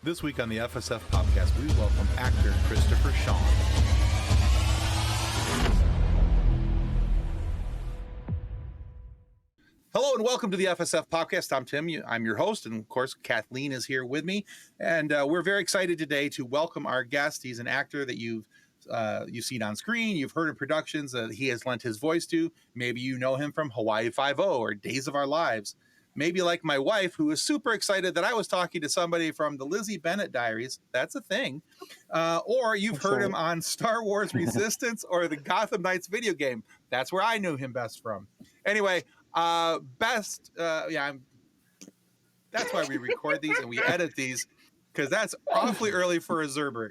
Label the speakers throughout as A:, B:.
A: This week on the FSF podcast, we welcome actor Christopher Sean. Hello and welcome to the FSF podcast. I'm Tim. I'm your host, and of course, Kathleen is here with me. And we're very excited today to welcome our guest. He's an actor that you've seen on screen. You've heard in productions that he has lent his voice to. Maybe you know him from Hawaii Five-0 or Days of Our Lives. Maybe like my wife, who was super excited that I was talking to somebody from the Lizzie Bennet Diaries. That's a thing. Or you've heard him on Star Wars Resistance or the Gotham Knights video game. That's where I knew him best from. Anyway, that's why we record these and we edit these, because that's awfully early for a Zerbert.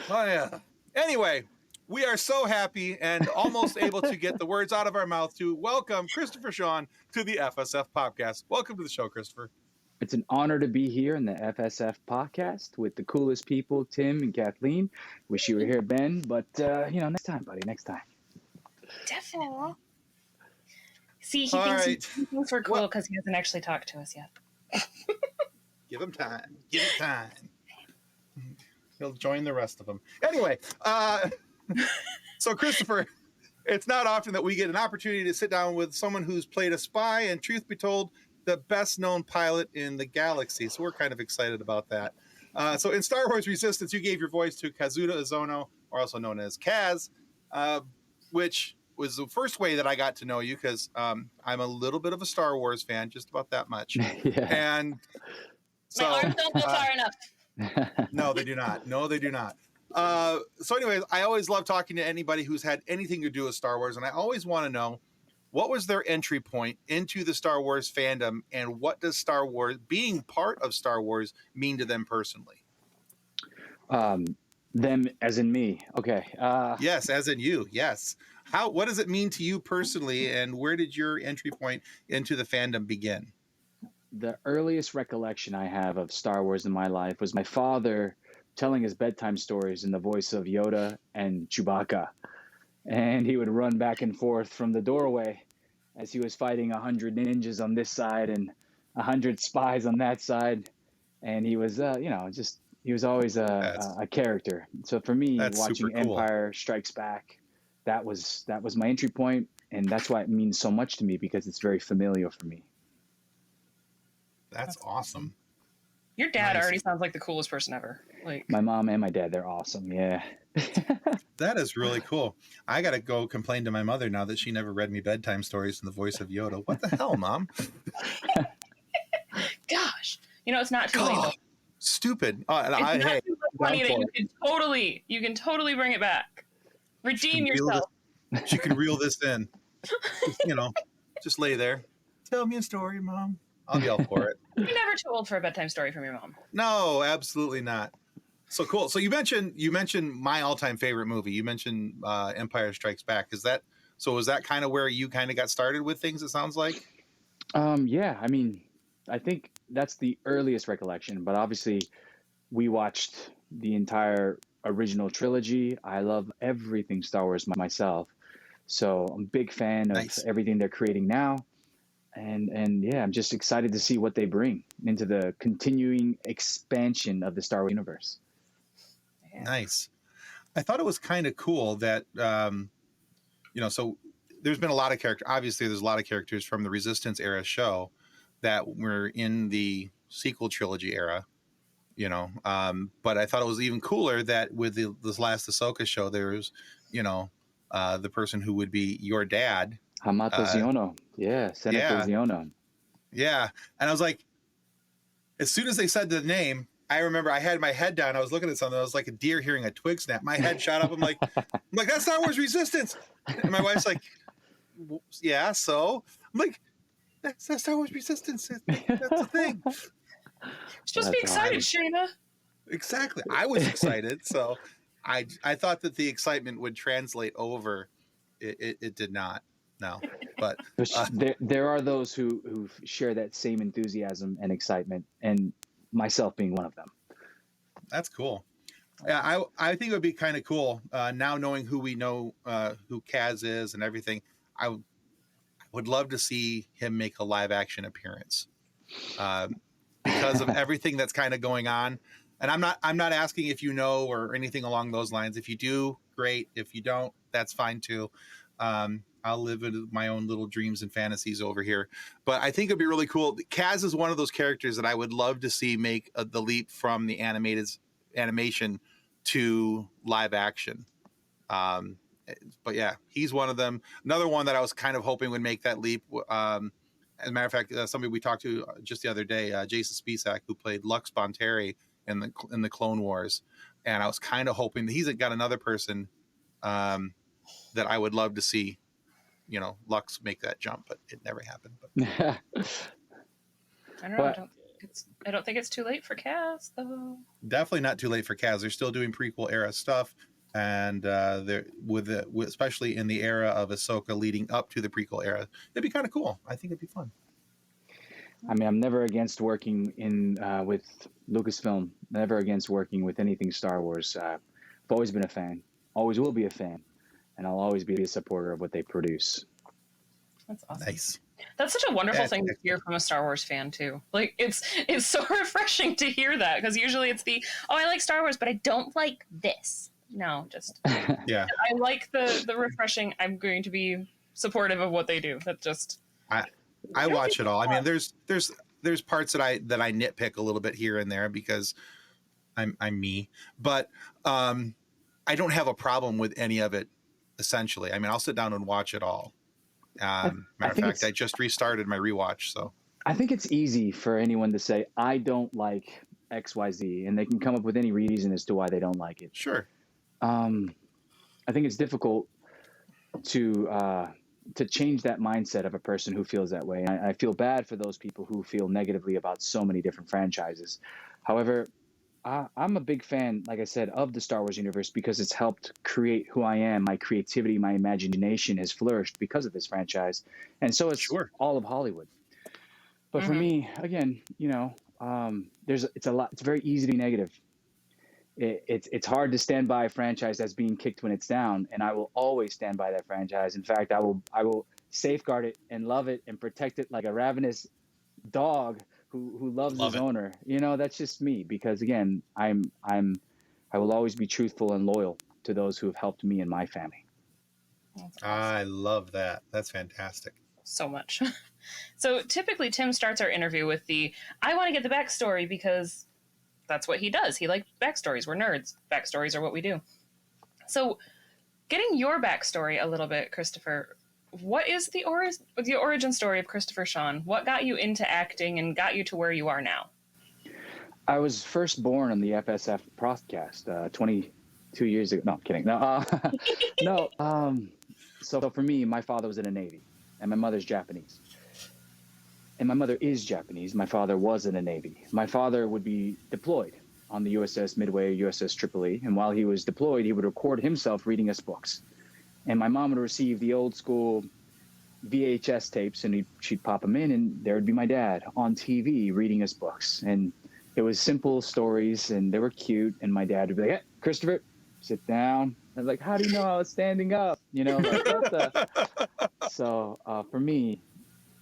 A: Oh, yeah. Anyway, we are so happy and almost able to get the words out of our mouth to welcome Christopher Sean to the FSF podcast. Welcome to the show, Christopher.
B: It's an honor to be here in the FSF podcast with the coolest people, Tim and Kathleen. Wish you were here, Ben, but next time, buddy, next time.
C: Definitely. See, he thinks we're cool because he hasn't actually talked to us yet.
A: Give him time. Give him time. He'll join the rest of them. Anyway, so Christopher, it's not often that we get an opportunity to sit down with someone who's played a spy and, truth be told, the best known pilot in the galaxy. So we're kind of excited about that. So in Star Wars Resistance, you gave your voice to Kazuda Ozono, or also known as Kaz, which was the first way that I got to know you, because I'm a little bit of a Star Wars fan, just about that much.
B: Yeah.
A: And so,
C: my arms don't go far enough.
A: No, they do not. No, they do not. So anyways, I always love talking to anybody who's had anything to do with Star Wars, and I always want to know, what was their entry point into the Star Wars fandom, and what does Star Wars, being part of Star Wars, mean to them personally?
B: Them as in me. Okay.
A: Yes, as in you. Yes. What does it mean to you personally, and where did your entry point into the fandom begin?
B: The earliest recollection I have of Star Wars in my life was my father telling his bedtime stories in the voice of Yoda and Chewbacca. And he would run back and forth from the doorway as he was fighting 100 ninjas on this side and 100 spies on that side. And he was, he was always a character. So for me, watching cool. Empire Strikes Back, that was my entry point. And that's why it means so much to me, because it's very familiar for me.
A: That's awesome.
C: Your dad already sounds like the coolest person ever. Like
B: my mom and my dad, they're awesome. Yeah.
A: That is really cool. I got to go complain to my mother now that she never read me bedtime stories in the voice of Yoda. What the hell, Mom?
C: Gosh. It's not too late, though.
A: Stupid.
C: It's too funny that you can totally bring it back. Redeem yourself.
A: She can reel this in. Just lay there. Tell me a story, Mom. I'll be all for it.
C: You're never too old for a bedtime story from your mom.
A: No, absolutely not. So cool. So you mentioned my all-time favorite movie. You mentioned Empire Strikes Back. Was that kind of where you kind of got started with things, it sounds like?
B: Yeah. I mean, I think that's the earliest recollection, but obviously we watched the entire original trilogy. I love everything Star Wars myself. So I'm a big fan of everything they're creating now. And yeah, I'm just excited to see what they bring into the continuing expansion of the Star Wars universe.
C: Yeah.
A: Nice. I thought it was kind of cool that, so there's been a lot of characters. Obviously, there's a lot of characters from the Resistance era show that were in the sequel trilogy era, but I thought it was even cooler that with this last Ahsoka show, there was, the person who would be your dad,
B: Hamato Ziono. Yeah, Senator Ziono.
A: Yeah. And I was like, as soon as they said the name, I remember I had my head down. I was looking at something. I was like a deer hearing a twig snap. My head shot up. I'm like, that's Star Wars Resistance. And my wife's like, yeah, so? I'm like, that's Star Wars Resistance. That's the thing.
C: You're supposed to be excited, Shayna.
A: Exactly. I was excited. So I thought that the excitement would translate over. It did not. No, but
B: there are those who share that same enthusiasm and excitement, and myself being one of them.
A: That's cool. Yeah, I think it would be kind of cool now knowing who we know, who Kaz is and everything. I would love to see him make a live action appearance because of everything that's kind of going on. And I'm not asking if you know or anything along those lines. If you do, great. If you don't, that's fine too. I'll live in my own little dreams and fantasies over here. But I think it'd be really cool. Kaz is one of those characters that I would love to see make the leap from the animation to live action. But yeah, he's one of them. Another one that I was kind of hoping would make that leap. As a matter of fact, somebody we talked to just the other day, Jason Spisak, who played Lux Bonteri in the Clone Wars, and I was kind of hoping that he's got another person that I would love to see, Lux make that jump, but it never happened. But
C: I don't know. I don't think it's too late for Kaz, though.
A: Definitely not too late for Kaz. They're still doing prequel era stuff, and they're especially in the era of Ahsoka leading up to the prequel era. It'd be kind of cool. I think it'd be fun.
B: I mean, I'm never against working with Lucasfilm. Never against working with anything Star Wars. I've always been a fan. Always will be a fan, and I'll always be a supporter of what they produce.
C: That's awesome.
A: Nice.
C: That's such a wonderful thing to hear from a Star Wars fan too. Like it's so refreshing to hear that, because usually it's I like Star Wars, but I don't like this. No, just
A: yeah.
C: I like the refreshing. I'm going to be supportive of what they do. That just
A: I watch it all. I mean, there's parts that I nitpick a little bit here and there because I'm me, but I don't have a problem with any of it. Essentially, I mean, I'll sit down and watch it all. Matter of fact, I just restarted my rewatch. So
B: I think it's easy for anyone to say, I don't like XYZ, and they can come up with any reason as to why they don't like it.
A: Sure.
B: I think it's difficult to change that mindset of a person who feels that way. And I feel bad for those people who feel negatively about so many different franchises. However, I'm a big fan, like I said, of the Star Wars universe because it's helped create who I am. My creativity, my imagination has flourished because of this franchise. And so it's all of Hollywood. But for me, again, it's very easy to be negative. It's hard to stand by a franchise that's being kicked when it's down. And I will always stand by that franchise. In fact, I will safeguard it and love it and protect it like a ravenous dog who loves his owner. That's just me, because again, I will always be truthful and loyal to those who have helped me and my family.
C: Awesome.
A: I love that. That's fantastic.
C: So much. So typically Tim starts our interview with I want to get the backstory, because that's what he does. He likes backstories. We're nerds. Backstories are what we do. So getting your backstory a little bit, Christopher, what is the origin story of Christopher Sean? What got you into acting and got you to where you are now?
B: I was first born on the FSF broadcast 22 years ago. No, I'm kidding. No, no. So for me, my father was in the Navy, and my mother's Japanese. And my mother is Japanese. My father was in the Navy. My father would be deployed on the USS Midway, USS Tripoli, and while he was deployed, he would record himself reading us books. And my mom would receive the old school VHS tapes, and she'd pop them in, and there would be my dad on TV reading us books. And it was simple stories, and they were cute. And my dad would be like, "Hey, Christopher, sit down." I was like, "How do you know I was standing up?" So for me,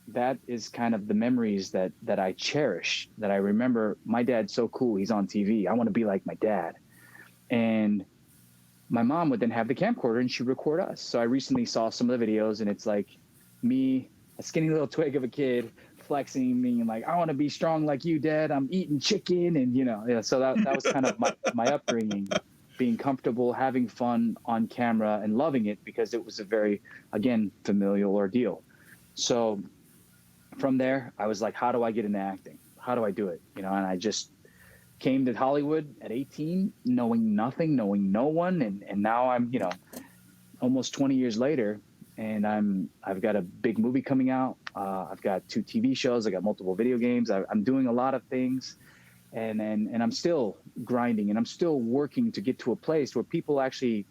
B: that is kind of the memories that I cherish, that I remember. My dad's so cool. He's on TV. I want to be like my dad. And my mom would then have the camcorder and she'd record us. So I recently saw some of the videos, and it's like me, a skinny little twig of a kid, flexing, being like, "I want to be strong like you, Dad. I'm eating chicken." And, so that was kind of my upbringing, being comfortable, having fun on camera and loving it, because it was a very, again, familial ordeal. So from there, I was like, how do I get into acting? How do I do it? And I just came to Hollywood at 18, knowing nothing, knowing no one. And now I'm, almost 20 years later, and I've got a big movie coming out. I've got 2 TV shows. I got multiple video games. I'm doing a lot of things, and I'm still grinding, and I'm still working to get to a place where people actually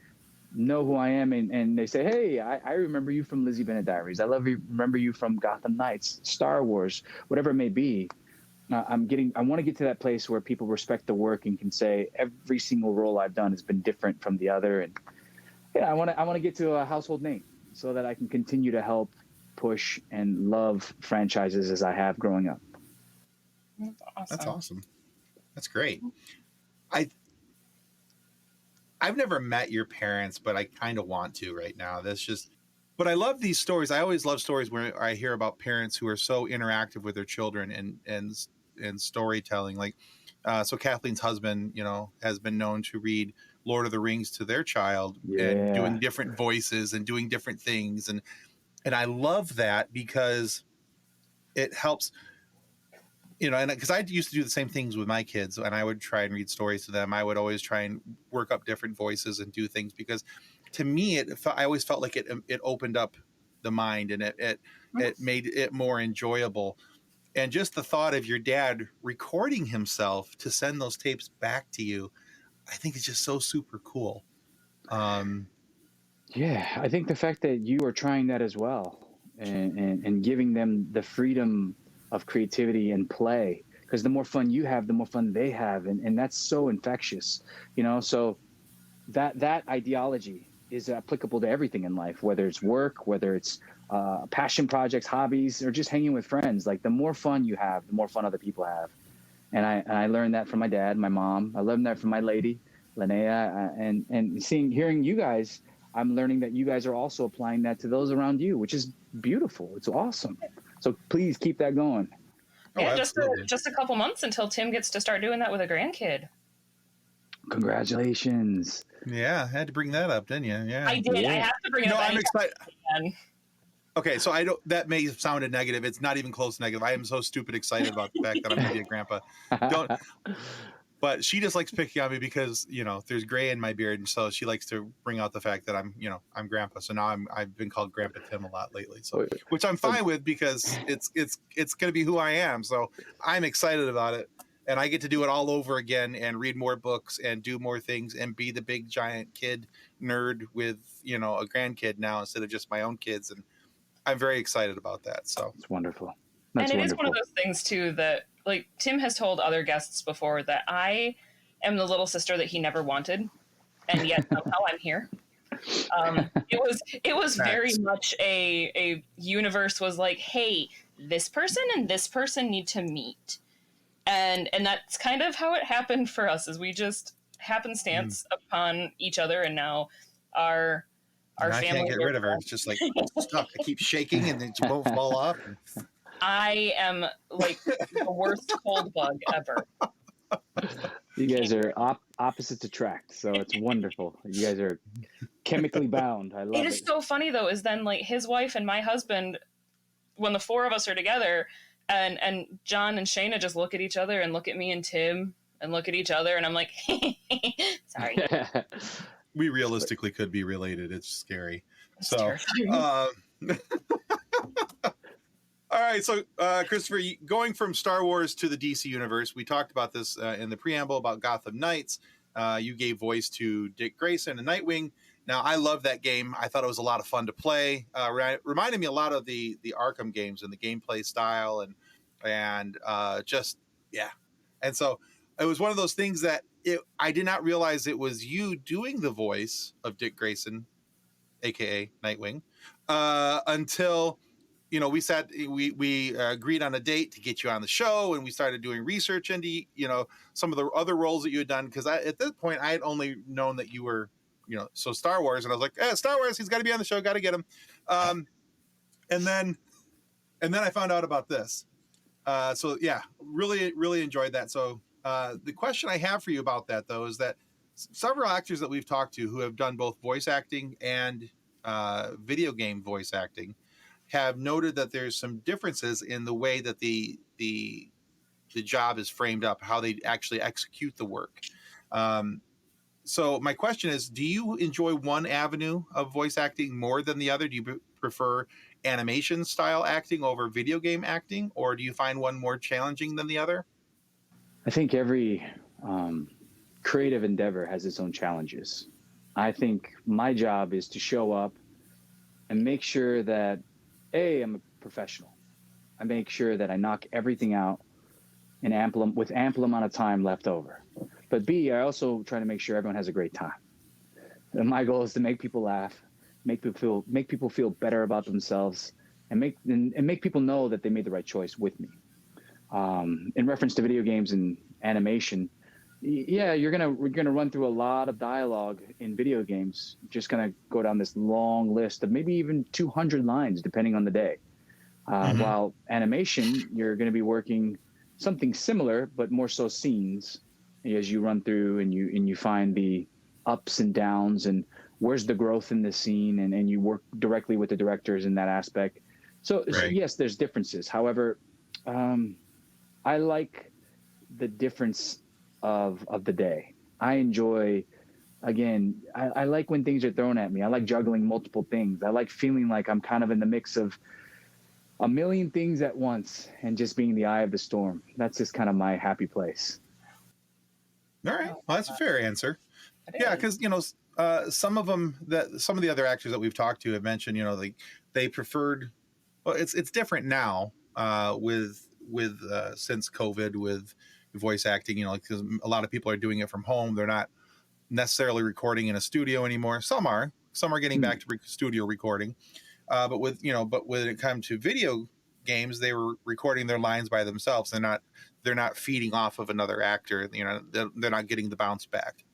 B: know who I am, and they say, "Hey, I remember you from Lizzie Bennet Diaries. Remember you from Gotham Knights, Star Wars, whatever it may be." I want to get to that place where people respect the work and can say every single role I've done has been different from the other. And I want to get to a household name so that I can continue to help push and love franchises as I have growing up.
C: That's awesome.
A: That's awesome. That's great. I I've never met your parents, but I kind of want to right now. That's just, but I love these stories. I always love stories where I hear about parents who are so interactive with their children and storytelling. Like, so Kathleen's husband, has been known to read Lord of the Rings to their child and
B: Yeah.
A: doing different voices and doing different things, and I love that because it helps. And because I used to do the same things with my kids, and I would try and read stories to them. I would always try and work up different voices and do things because, to me, I always felt like it opened up the mind and it made it more enjoyable. And just the thought of your dad recording himself to send those tapes back to you, I think it's just so super cool.
B: Yeah, I think the fact that you are trying that as well, and giving them the freedom of creativity and play, because the more fun you have, the more fun they have, and that's so infectious, So that ideology is applicable to everything in life, whether it's work, whether it's passion projects, hobbies, or just hanging with friends. Like, the more fun you have, the more fun other people have. And I learned that from my dad, my mom. I learned that from my lady, Linnea, and hearing you guys. I'm learning that you guys are also applying that to those around you, which is beautiful. It's awesome. So please keep that going.
C: Yeah,
A: Absolutely.
C: just a couple months until Tim gets to start doing that with a grandkid.
B: Congratulations.
A: Yeah, I had to bring that up, didn't you? Yeah,
C: I did.
B: Yeah.
C: I have to bring it up.
A: I'm excited.
C: Again.
A: Okay, so I don't. That may have sounded negative. It's not even close to negative. I am so stupid excited about the fact that I'm going to be a grandpa. Don't. But she just likes picking on me because there's gray in my beard, and so she likes to bring out the fact that I'm grandpa. So now I've been called Grandpa Tim a lot lately. So, which I'm fine with because it's going to be who I am. So I'm excited about it, and I get to do it all over again and read more books and do more things and be the big giant kid nerd with a grandkid now instead of just my own kids, and I'm very excited about that. So
B: It's wonderful.
C: And it is one of those things too that, like, Tim has told other guests before that I am the little sister that he never wanted, and yet somehow I'm here. It was very much a universe was like, hey, this person and this person need to meet, and that's kind of how it happened for us. Is we just happenstance upon each other, and now our family.
A: I can't get rid of her. It's just like stuck. I keep shaking, and then you both fall off.
C: I am like the worst cold bug ever.
B: You guys are opposites attract, so it's wonderful. You guys are chemically bound. I love it.
C: It is so funny though, is then like his wife and my husband, when the four of us are together, and John and Shayna just look at each other and look at me and Tim and look at each other, and I'm like, sorry.
A: We realistically could be related. It's scary.
C: It's
A: so, all right. So, Christopher, going from Star Wars to the DC universe, we talked about this in the preamble about Gotham Knights. You gave voice to Dick Grayson and Nightwing. Now, I love that game. I thought it was a lot of fun to play. Reminded me a lot of the Arkham games and the gameplay style and just, yeah. And so it was one of those things that I did not realize it was you doing the voice of Dick Grayson, aka Nightwing, until we agreed on a date to get you on the show, and we started doing research into some of the other roles that you had done, because at this point I had only known that you were so Star Wars, and I was like, Star Wars, he's got to be on the show, got to get him. And then I found out about this. So yeah, really enjoyed that. So the question I have for you about that, though, is that several actors that we've talked to who have done both voice acting and video game voice acting have noted that there's some differences in the way that the job is framed up, how they actually execute the work. So my question is, do you enjoy one avenue of voice acting more than the other? Do you prefer animation style acting over video game acting, or do you find one more challenging than the other?
B: I think every creative endeavor has its own challenges. I think my job is to show up and make sure that, A, I'm a professional. I make sure that I knock everything out with ample amount of time left over. But B, I also try to make sure everyone has a great time. And my goal is to make people laugh, make people feel better about themselves, and make people know that they made the right choice with me. In reference to video games and animation, Yeah, we're gonna run through a lot of dialogue in video games. Just gonna go down this long list of maybe even 200 lines, depending on the day. While animation, you're gonna be working something similar, but more so scenes as you run through and you find the ups and downs and where's the growth in the scene, and you work directly with the directors in that aspect. So
A: Right.
B: yes, there's differences. However, I like the difference of the day. I enjoy, again, I like when things are thrown at me. I like juggling multiple things. I like feeling like I'm kind of in the mix of a million things at once and just being the eye of the storm. That's just kind of my happy place.
A: All right. Well, that's a fair answer.
C: It
A: Yeah,
C: is.
A: because some of the other actors that we've talked to have mentioned, they preferred. Well, it's different now with since COVID with voice acting. Because a lot of people are doing it from home. They're not necessarily recording in a studio anymore. Some are getting back to studio recording. But when it comes to video games, they were recording their lines by themselves. They're not feeding off of another actor. They're not getting the bounce back.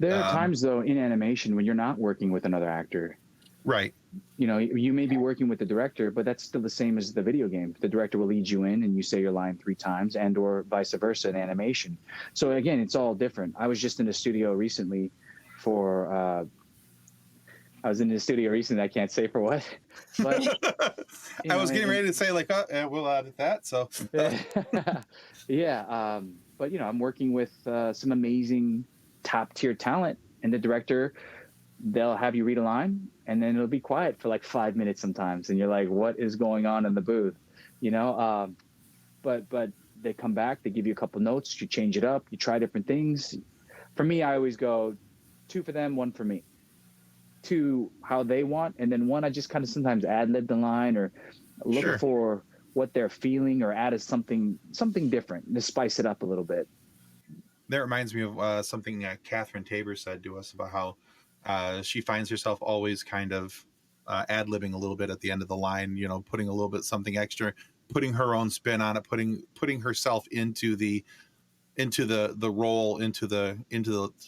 B: There are times, though, in animation when you're not working with another actor.
A: Right.
B: You may be working with the director, but that's still the same as the video game. The director will lead you in and you say your line 3 times, and or vice versa in animation. So again, it's all different. I was just in the studio recently for I can't say for what, but
A: I was getting ready to say we'll add that. So
B: yeah. But I'm working with some amazing top tier talent, and the director, they'll have you read a line and then it'll be quiet for like 5 minutes sometimes. And you're like, what is going on in the booth? But they come back, they give you a couple notes, you change it up, you try different things. For me, I always go 2 for them, 1 for me. 2 how they want, and then 1 I just kind of sometimes ad-lib the line or look for what they're feeling or add something different to spice it up a little bit.
A: That reminds me of something Catherine Tabor said to us about how she finds herself always kind of ad-libbing a little bit at the end of the line, putting a little bit something extra, putting her own spin on it, putting herself into the role, into the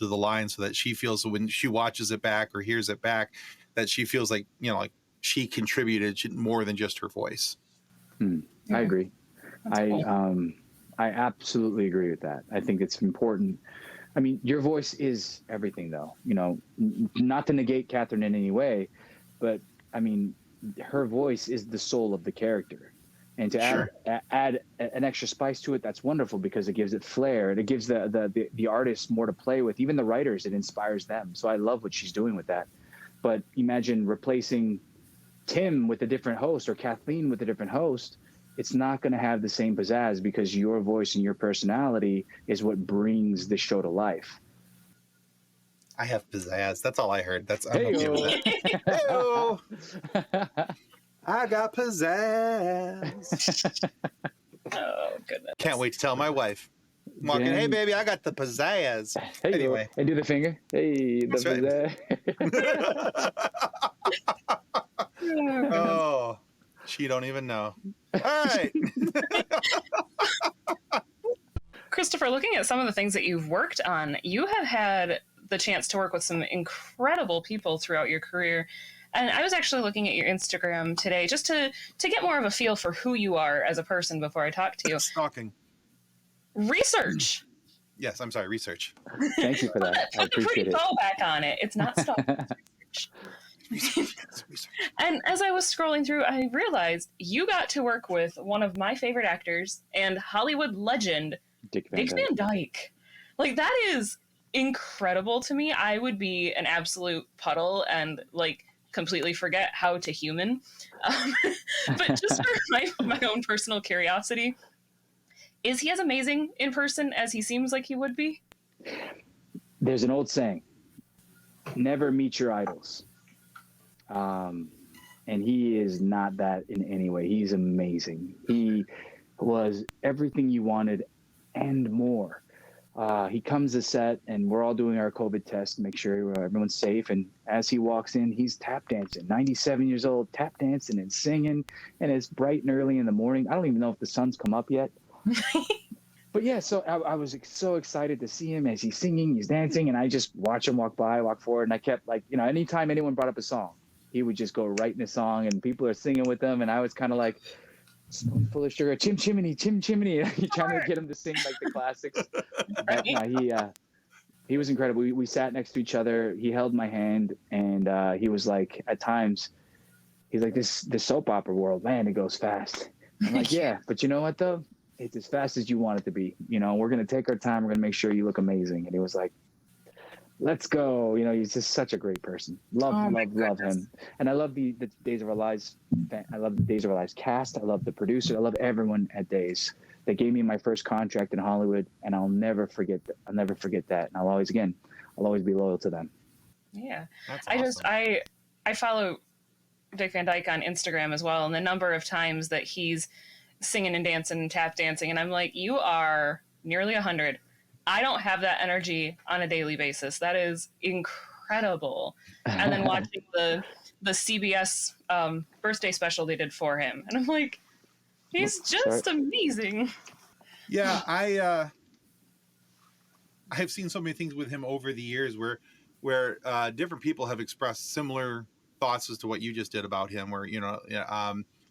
A: line, so that she feels when she watches it back or hears it back, that she feels like she contributed more than just her voice.
B: I agree.
C: Cool.
B: I absolutely agree with that. I think it's important. I mean, your voice is everything, though. Not to negate Catherine in any way, but I mean, her voice is the soul of the character. And to add an extra spice to it, that's wonderful, because it gives it flair. It gives the artists more to play with. Even the writers, it inspires them. So I love what she's doing with that. But imagine replacing Tim with a different host or Kathleen with a different host. It's not going to have the same pizzazz, because your voice and your personality is what brings the show to life.
A: I have pizzazz. That's all I heard. I'm okay with that. Hey-o. I got pizzazz.
C: Oh, goodness.
A: Can't wait to tell my wife. I'm walking, hey, baby, I got the pizzazz.
B: Hey,
A: anyway.
B: And do the finger. Hey, the
A: pizzazz. Oh, she don't even know. All right.
C: Christopher, looking at some of the things that you've worked on, you have had the chance to work with some incredible people throughout your career. And I was actually looking at your Instagram today just to get more of a feel for who you are as a person before I talk to you.
A: Stalking.
C: Research.
A: Yes, I'm sorry, research.
B: Thank you for that. I appreciate it.
C: Back on it. It's not stalking. Research. And as I was scrolling through, I realized you got to work with one of my favorite actors and Hollywood legend, Dick Van Dyke. Like, that is incredible to me. I would be an absolute puddle and completely forget how to human. But just for my own personal curiosity, is he as amazing in person as he seems like he would be?
B: There's an old saying, never meet your idols. And he is not that in any way. He's amazing. He was everything you wanted and more. He comes to set and we're all doing our COVID test to make sure everyone's safe. And as he walks in, he's tap dancing, 97 years old, tap dancing and singing. And it's bright and early in the morning. I don't even know if the sun's come up yet. but yeah, so I was so excited to see him as he's singing, he's dancing, and I just watch him walk by, walk forward, and I kept like, anytime anyone brought up a song, he would just go right in the song, and people are singing with him, and I was kind of like, spoonful of sugar, chim chimney, trying to get him to sing like the classics. But no, he was incredible. We sat next to each other. He held my hand, and he was like, at times, he's like, this soap opera world, man, it goes fast. I'm like, yeah, but you know what though? It's as fast as you want it to be. We're gonna take our time. We're gonna make sure you look amazing. And he was like, let's go. He's just such a great person. Love him. And I love the Days of Our Lives. I love the Days of Our Lives cast. I love the producer. I love everyone at Days. They gave me my first contract in Hollywood, and I'll never forget that. And I'll always be loyal to them.
C: Yeah.
A: That's awesome.
C: I follow Dick Van Dyke on Instagram as well, and the number of times that he's singing and dancing and tap dancing, and I'm like, you are nearly 100. I don't have that energy on a daily basis. That is incredible. And then watching the CBS birthday special they did for him, and I'm like, he's just amazing.
A: Yeah, I've seen so many things with him over the years where different people have expressed similar thoughts as to what you just did about him, where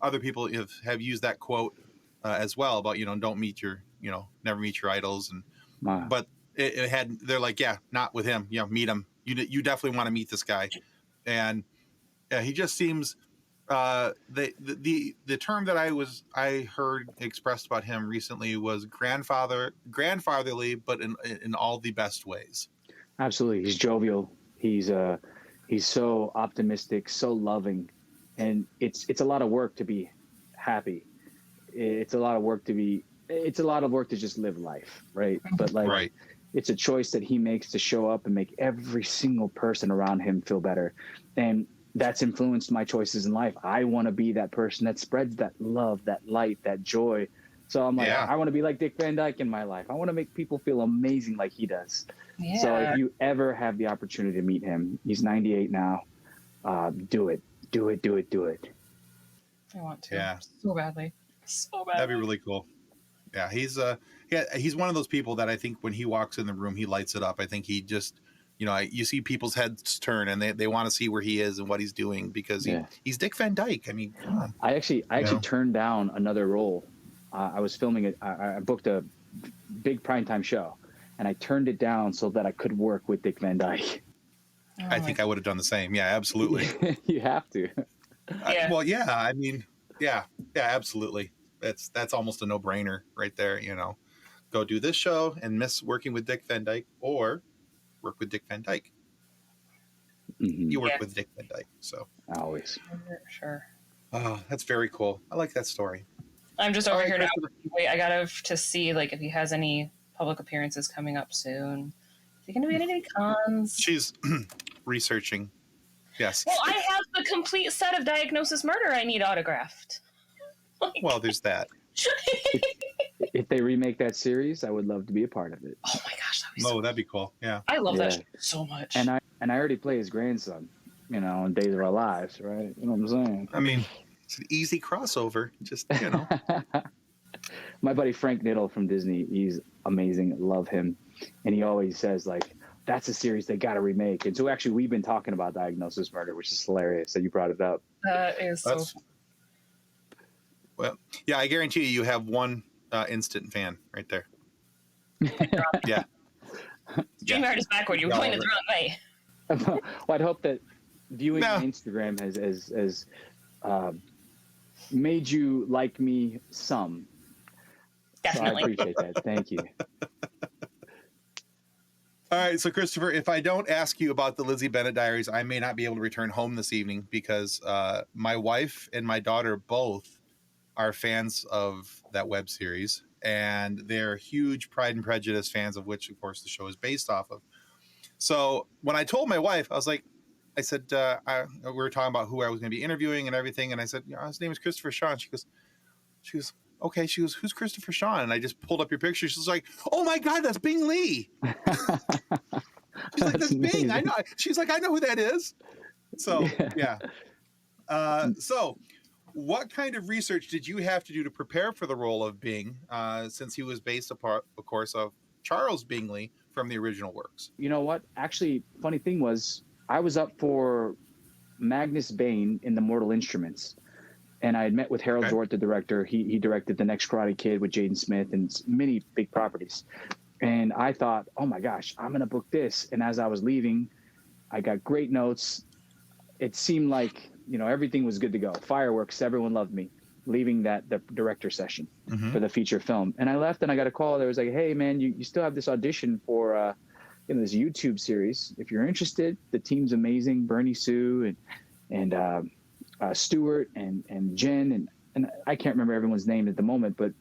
A: other people have used that quote as well about don't meet your never meet your idols, and
B: Wow.
A: but they're like, yeah, not with him, meet him, you definitely want to meet this guy. And he just seems the term that I heard expressed about him recently was grandfatherly, but in all the best ways.
B: Absolutely. He's jovial. He's so optimistic, so loving, and it's a lot of work to be happy. It's a lot of work to just live life, right? But
A: Right.
B: It's a choice that he makes to show up and make every single person around him feel better. And that's influenced my choices in life. I want to be that person that spreads that love, that light, that joy. So I'm like,
A: Yeah.
B: I want to be like Dick Van Dyke in my life. I want to make people feel amazing like he does.
C: Yeah.
B: So if you ever have the opportunity to meet him, he's 98 now. Do it.
C: I want to.
A: Yeah.
C: So badly.
A: That'd be really cool. Yeah, he's one of those people that I think when he walks in the room, he lights it up. I think he just, you see people's heads turn and they want to see where he is and what he's doing because he's Dick Van Dyke. I mean, come on.
B: I actually turned down another role. I was filming it. I booked a big primetime show, and I turned it down so that I could work with Dick Van Dyke.
C: Oh,
A: I think I would have done the same. Yeah, absolutely.
B: You have to.
C: Yeah.
A: Absolutely. That's almost a no-brainer right there. Go do this show and miss working with Dick Van Dyke, or work with Dick Van Dyke.
B: Mm-hmm.
A: You work with Dick Van Dyke, so
B: Always.
C: Sure.
A: Oh, that's very cool. I like that story.
C: I'm just over here now. Wait, I gotta to see if he has any public appearances coming up soon. Is he gonna be at any cons?
A: She's researching. Yes.
C: Well, I have the complete set of Diagnosis Murder I need autographed.
A: Well, there's that.
B: If they remake that series, I would love to be a part of it.
C: Oh my gosh,
A: That'd be cool. Yeah.
C: I love that show so much.
B: And I already play his grandson, in Days of Our Lives, right? You know what I'm saying?
A: I mean, it's an easy crossover. Just
B: My buddy Frank Niddle from Disney, he's amazing. Love him. And he always says that's a series they got to remake. And so actually we've been talking about Diagnosis Murder, which is hilarious that you brought it up.
C: That is so fun.
A: Well, yeah, I guarantee you have one instant fan right there. Yeah.
C: StreamYard is backward. You're pointing the wrong way.
B: Well, I'd hope that viewing on Instagram has made you like me some.
C: Definitely.
B: So I appreciate that. Thank you.
A: All right, so Christopher, if I don't ask you about the Lizzie Bennet Diaries, I may not be able to return home this evening because my wife and my daughter both are fans of that web series, and they're huge Pride and Prejudice fans, of which, of course, the show is based off of. So when I told my wife, I said, we were talking about who I was going to be interviewing and everything, and I said, his name is Christopher Sean. She goes, okay. She goes, who's Christopher Sean? And I just pulled up your picture. She's like, oh my God, that's Bing Lee. She's like, that's Bing. I know. She's like, I know who that is. So yeah. So what kind of research did you have to do to prepare for the role of Bing, since he was based upon, of course, of Charles Bingley from the original works?
B: You know what? Actually, funny thing was, I was up for Magnus Bane in The Mortal Instruments, and I had met with Harold
A: Okay.
B: Jort, the director. He directed The Next Karate Kid with Jaden Smith and many big properties. And I thought, oh my gosh, I'm going to book this. And as I was leaving, I got great notes. It seemed like, everything was good to go. Fireworks, everyone loved me. Leaving the director session for the feature film. And I left and I got a call. There was like, hey man, you still have this audition for this YouTube series. If you're interested, the team's amazing. Bernie Sue and Stuart and Jen and I can't remember everyone's name at the moment, but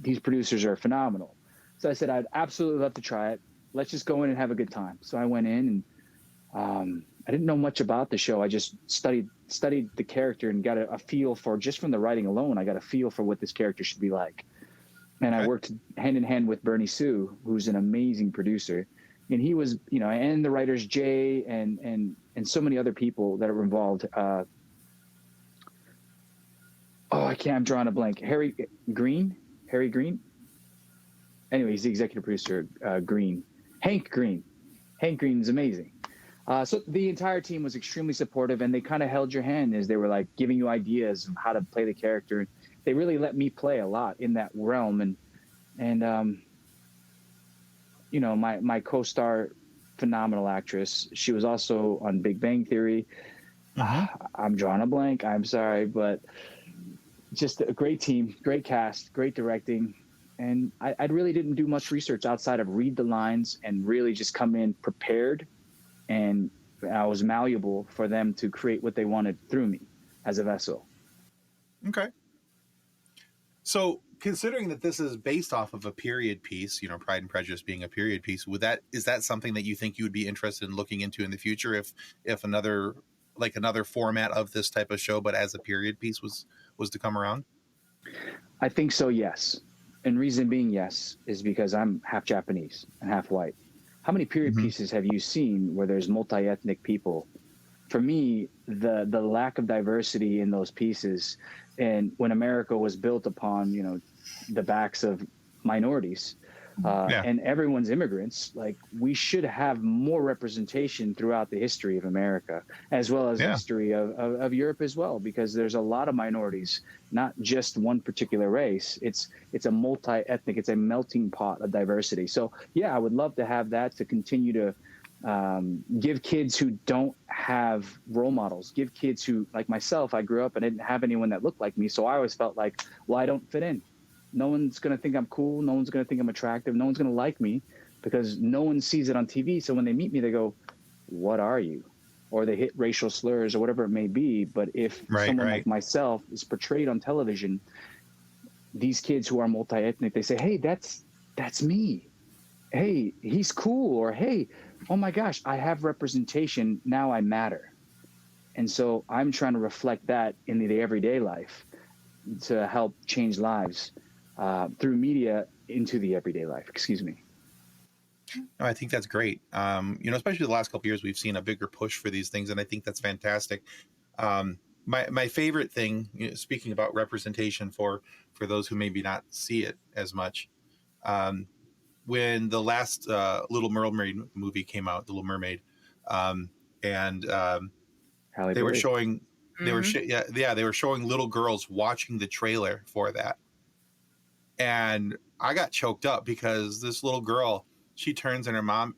B: these producers are phenomenal. So I said, I'd absolutely love to try it. Let's just go in and have a good time. So I went in and I didn't know much about the show. I just studied the character and got a feel for, just from the writing alone, I got a feel for what this character should be like. And I worked hand in hand with Bernie Sue, who's an amazing producer. And he was, and the writers Jay and so many other people that are involved. I'm drawing a blank. Harry Green. Anyway, he's the executive producer. Hank Green is amazing. So the entire team was extremely supportive, and they kind of held your hand as they were like giving you ideas of how to play the character. They really let me play a lot in that realm, and my co-star, phenomenal actress. She was also on Big Bang Theory. I'm drawing a blank. I'm sorry, but just a great team, great cast, great directing. And I really didn't do much research outside of read the lines and really just come in prepared. And I was malleable for them to create what they wanted through me as a vessel.
A: Okay. So, considering that this is based off of a period piece, Pride and Prejudice being a period piece, is that something that you think you would be interested in looking into in the future if another format of this type of show, but as a period piece, was to come around?
B: I think so, yes. And reason being yes is because I'm half Japanese and half white. How many period pieces have you seen where there's multi-ethnic people? For me, the lack of diversity in those pieces, and when America was built upon, the backs of minorities, and everyone's immigrants, like, we should have more representation throughout the history of America, as well as the history of Europe as well, because there's a lot of minorities, not just one particular race. It's a multi-ethnic, it's a melting pot of diversity. So yeah, I would love to have that, to continue to give kids who don't have role models, give kids who, like myself, I grew up and I didn't have anyone that looked like me. So I always felt like, well, I don't fit in. No one's going to think I'm cool. No one's going to think I'm attractive. No one's going to like me because no one sees it on TV. So when they meet me, they go, what are you? Or they hit racial slurs or whatever it may be. But if someone like myself is portrayed on television, these kids who are multi-ethnic, they say, hey, that's me. Hey, he's cool. Or, hey, oh my gosh, I have representation. Now I matter. And so I'm trying to reflect that in the everyday life to help change lives through media into the everyday life. Excuse me.
A: No, I think that's great. Especially the last couple of years, we've seen a bigger push for these things, and I think that's fantastic. My favorite thing, speaking about representation for those who maybe not see it as much, when the last Little Mermaid movie came out, The Little Mermaid, and they were showing. They were they were showing little girls watching the trailer for that. And I got choked up because this little girl, she turns at her mom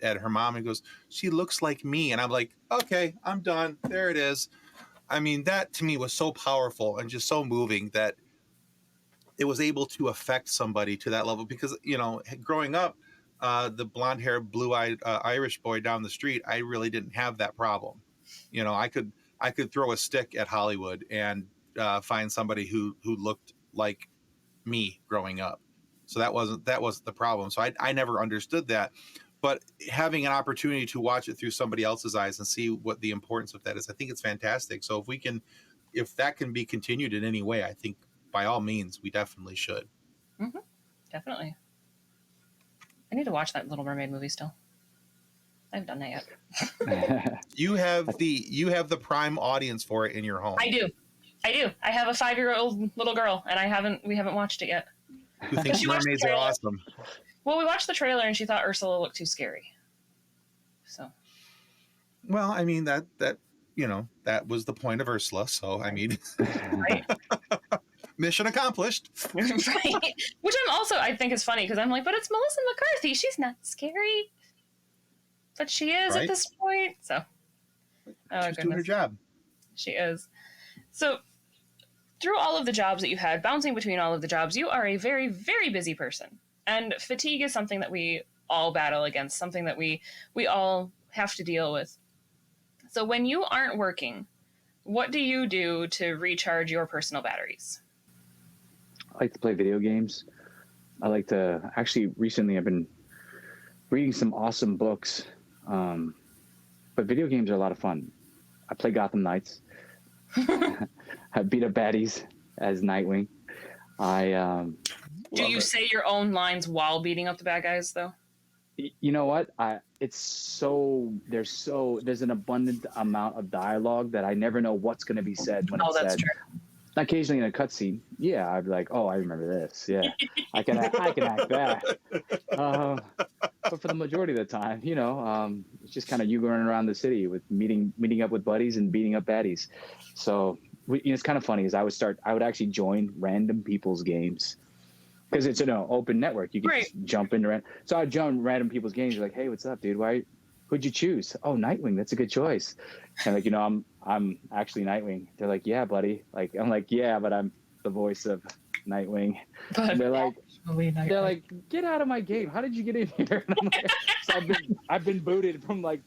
A: and goes, she looks like me. And I'm like, okay, I'm done. There it is. I mean, that to me was so powerful and just so moving that it was able to affect somebody to that level. Because, growing up, the blonde haired, blue eyed Irish boy down the street, I really didn't have that problem. I could throw a stick at Hollywood and find somebody who looked like me growing up. So that wasn't the problem. So I never understood that. But having an opportunity to watch it through somebody else's eyes and see what the importance of that is, I think it's fantastic. So if that can be continued in any way, I think by all means, we definitely should.
C: Mm-hmm. Definitely. I need to watch that Little Mermaid movie still. I haven't done that yet.
A: You have the prime audience for it in your home.
C: I do. I do. I have a 5-year-old little girl, and we haven't watched it yet.
A: Who thinks
C: She watched the
A: mermaids are
C: trailer.
A: awesome?
C: Well, we watched the trailer, and she thought Ursula looked too scary. So,
A: Well, I mean that that was the point of Ursula. So I mean,
C: right?
A: mission accomplished.
C: Right. Which I think is funny because I'm like, but it's Melissa McCarthy. She's not scary, but she is
A: Right.
C: at this point. So, oh
A: She's doing her job.
C: She is. So, through all of the jobs that you've had, bouncing between all of the jobs, you are a very, very busy person. And fatigue is something that we all battle against, something that we all have to deal with. So when you aren't working, what do you do to recharge your personal batteries?
B: I like to play video games. I like to, actually, recently I've been reading some awesome books. But video games are a lot of fun. I play Gotham Knights. I beat up baddies as Nightwing.
C: Do you say your own lines while beating up the bad guys, though?
B: You know what? There's an abundant amount of dialogue that I never know what's going to be said when it's
C: that's
B: said.
C: true.
B: Occasionally in a cutscene, yeah, I'd be like, "Oh, I remember this. Yeah, I can act that." But for the majority of the time, it's just kind of you going around the city with meeting up with buddies and beating up baddies. So it's kind of funny. I would actually join random people's games because it's an open network. You can just jump into So I'd join random people's games. Like, hey, what's up, dude? Who'd you choose? Oh, Nightwing. That's a good choice. And like, I'm actually Nightwing. They're like, yeah, buddy. Like, I'm like, yeah, but I'm the voice of Nightwing.
C: But
B: they're like, get out of my game. How did you get in here? And I'm like, so I've been booted from like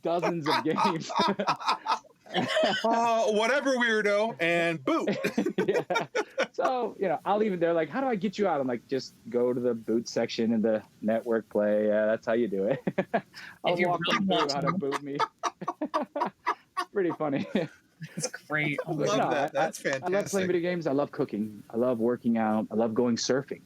B: dozens of games.
A: Whatever, weirdo, and boot.
B: Yeah. So, they're like, how do I get you out? I'm like, just go to the boot section in the network play. Yeah, that's how you do it. I'll walk them through how to boot me. It's pretty funny.
C: It's great.
A: I love that. That's fantastic.
B: I love playing video games. I love cooking. I love working out. I love going surfing.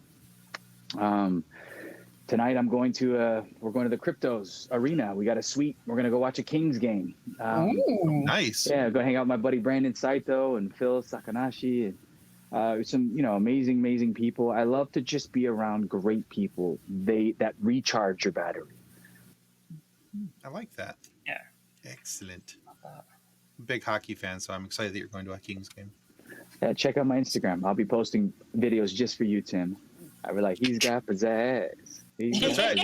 B: Tonight we're going to the Cryptos Arena. We got a suite. We're going to go watch a Kings game.
A: Nice.
B: Yeah, go hang out with my buddy Brandon Saito and Phil Sakanashi and some amazing people. I love to just be around great people. That recharge your battery.
A: I like that.
C: Yeah.
A: Excellent. Big hockey fan, so I'm excited that you're going to a Kings game.
B: Yeah, check out my Instagram. I'll be posting videos just for you, Tim. I be like, he's got pizzazz.
A: That's right.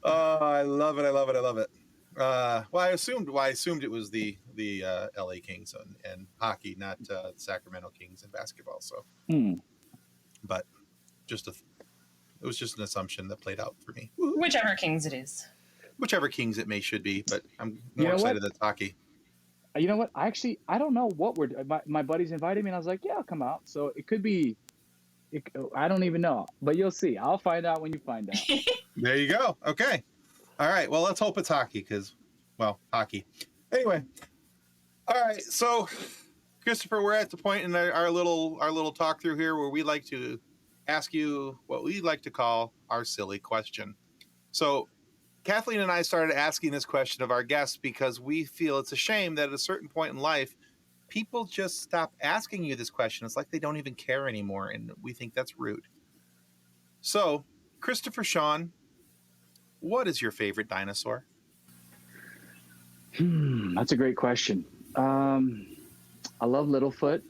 A: Oh, I love it. Well, I assumed it was the LA Kings and hockey, not Sacramento Kings in basketball. So, but it was just an assumption that played out for me.
C: Whichever Kings it is.
A: Whichever Kings it should be, but I'm more excited that it's hockey.
B: You know what? I don't know what my buddies invited me, and I was like, yeah, I'll come out. So it could be, I don't even know, but you'll see. I'll find out when you find out.
A: There you go. Okay. All right. Well, let's hope it's hockey hockey. Anyway. All right. So, Christopher, we're at the point in our little talk through here where we like to ask you what we like to call our silly question. So, Kathleen and I started asking this question of our guests because we feel it's a shame that at a certain point in life, people just stop asking you this question. It's like they don't even care anymore, and we think that's rude. So, Christopher Sean, what is your favorite dinosaur?
B: That's a great question. I love Littlefoot,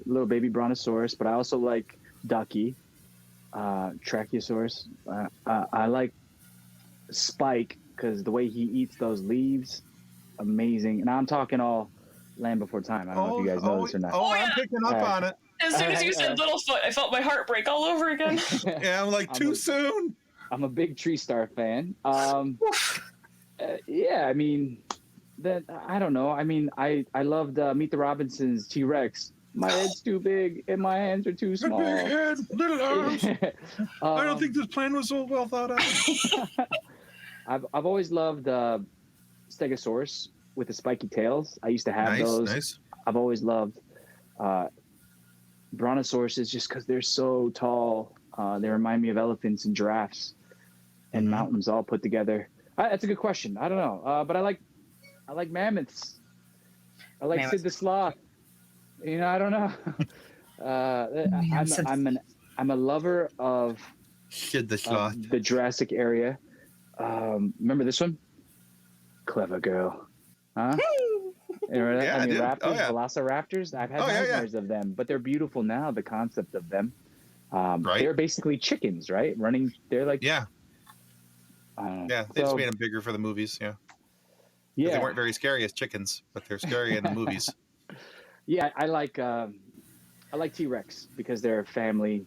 B: little baby Brontosaurus, but I also like Ducky. Trachiosaurus. I like Spike because the way he eats those leaves, amazing. And I'm talking all Land Before Time. I don't know if you guys know this or not.
A: I'm picking up on it.
C: As soon as you said Littlefoot, I felt my heart break all over again.
A: Yeah, I'm like, too soon.
B: I'm a big Tree Star fan. Yeah, I mean, I don't know. I mean, I loved Meet the Robinsons T-Rex. My head's too big and my hands are too small.
A: Big head, little arms. I don't think this plan was so well thought out.
B: I've always loved Stegosaurus with the spiky tails. I used to have those.
A: Nice.
B: I've always loved Brontosauruses just because they're so tall. They remind me of elephants and giraffes. and mountains all put together. That's a good question. I don't know, but I like mammoths. I like Sid the Sloth. You know, I don't know. I'm a lover of
A: Sid the Sloth.
B: the Jurassic area. Remember this one? Clever Girl. Huh? Remember that?
A: Yeah,
B: I mean,
A: dude.
B: raptors, velociraptors. I've had nightmares of them, but they're beautiful now. The concept of them.
A: Right.
B: They're basically chickens, right? Running. They're like.
A: Yeah. Yeah, they just made them bigger for the movies. Yeah. They weren't very scary as chickens, but they're scary in the movies.
B: Yeah, I like T-Rex because they're a family.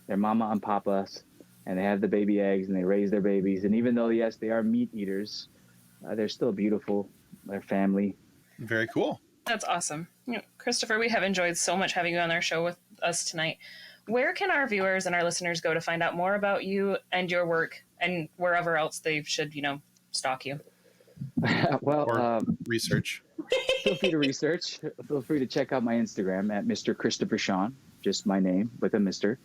B: They're mama and papas, and they have the baby eggs, and they raise their babies. And even though, yes, they are meat eaters, they're still beautiful. They're family.
A: Very cool.
C: That's awesome. You know, Christopher, we have enjoyed so much having you on our show with us tonight. Where can our viewers and our listeners go to find out more about you and your work, and wherever else they should, stalk you?
B: Well,
A: research.
B: Feel free to research. Feel free to check out my Instagram at Mr. Christopher Sean, just my name with a Mr.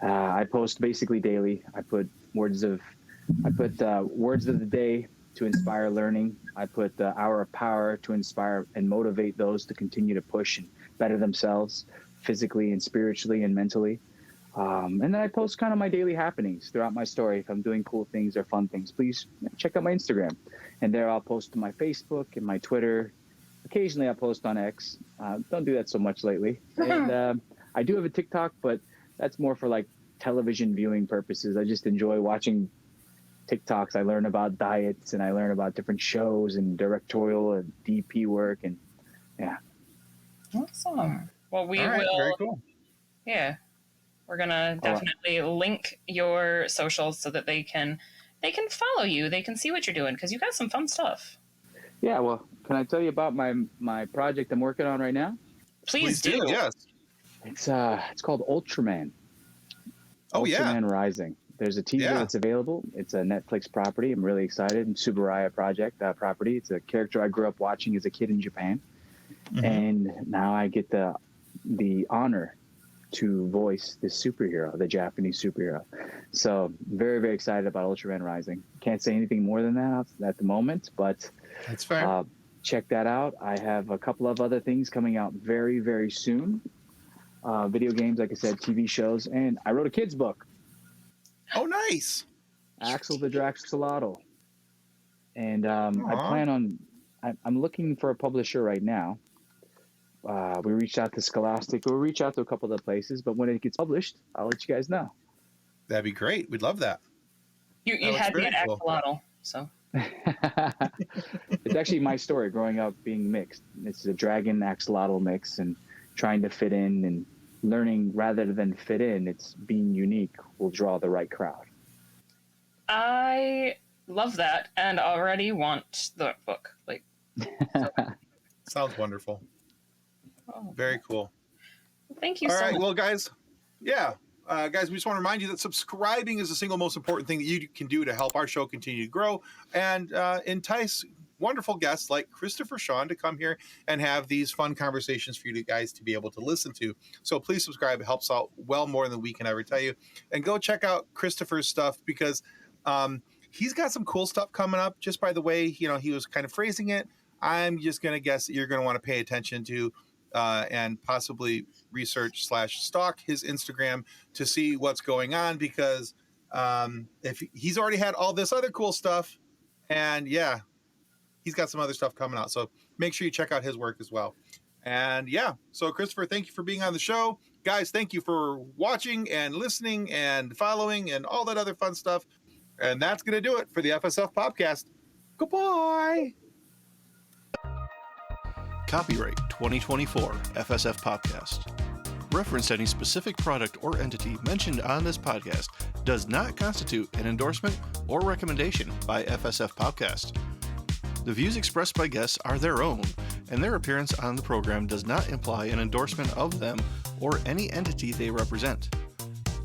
B: I post basically daily. I put words of the day to inspire learning. I put the hour of power to inspire and motivate those to continue to push and better themselves physically and spiritually and mentally. And then I post kind of my daily happenings throughout my story. If I'm doing cool things or fun things, please check out my Instagram. And there I'll post to my Facebook and my Twitter. Occasionally I post on X. Don't do that so much lately. And I do have a TikTok, but that's more for like television viewing purposes. I just enjoy watching TikToks. I learn about diets and I learn about different shows and directorial and DP work. And yeah.
C: Awesome. Well, we will.
A: Very cool.
C: Yeah. We're going to definitely link your socials so that they can follow you. They can see what you're doing because you got some fun stuff.
B: Yeah. Well, can I tell you about my project I'm working on right now?
C: Please do.
A: Yes.
B: It's called Ultraman. Ultraman Rising. There's a teaser that's available. It's a Netflix property. I'm really excited. Subaraya project property. It's a character I grew up watching as a kid in Japan, and now I get the honor to voice this superhero, the Japanese superhero. So very, very excited about Ultraman Rising. Can't say anything more than that at the moment, but
A: that's fair.
B: Check that out. I have a couple of other things coming out very, very soon. Video games, like I said, TV shows, and I wrote a kid's book.
A: Oh, nice.
B: Axel the Draxolotl. And I plan on, I'm looking for a publisher right now. We reached out to Scholastic. We'll reach out to a couple of places, but when it gets published, I'll let you guys know.
A: That'd be great. We'd love that.
C: You had me at Axolotl, so.
B: It's actually my story growing up being mixed. It's a dragon axolotl mix and trying to fit in and learning rather than fit in. It's being unique will draw the right crowd.
C: I love that and already want the book.
A: Sounds wonderful.
C: Oh.
A: Very cool.
C: Thank you so much.
A: All right, well, guys, guys, we just want to remind you that subscribing is the single most important thing that you can do to help our show continue to grow and entice wonderful guests like Christopher Sean to come here and have these fun conversations for you guys to be able to listen to. So please subscribe. It helps out well more than we can ever tell you. And go check out Christopher's stuff because he's got some cool stuff coming up. Just by the way, he was kind of phrasing it. I'm just going to guess that you're going to want to pay attention to and possibly research/stalk his Instagram to see what's going on because if he's already had all this other cool stuff and he's got some other stuff coming out. So make sure you check out his work as well. And so Christopher, thank you for being on the show. Guys, thank you for watching and listening and following and all that other fun stuff. And that's going to do it for the FSF Podcast. Goodbye.
D: Copyright 2024 FSF Podcast. Reference to any specific product or entity mentioned on this podcast does not constitute an endorsement or recommendation by FSF Podcast. The views expressed by guests are their own, and their appearance on the program does not imply an endorsement of them or any entity they represent.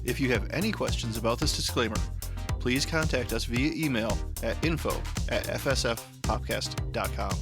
D: If you have any questions about this disclaimer, please contact us via email at info@fsfpodcast.com.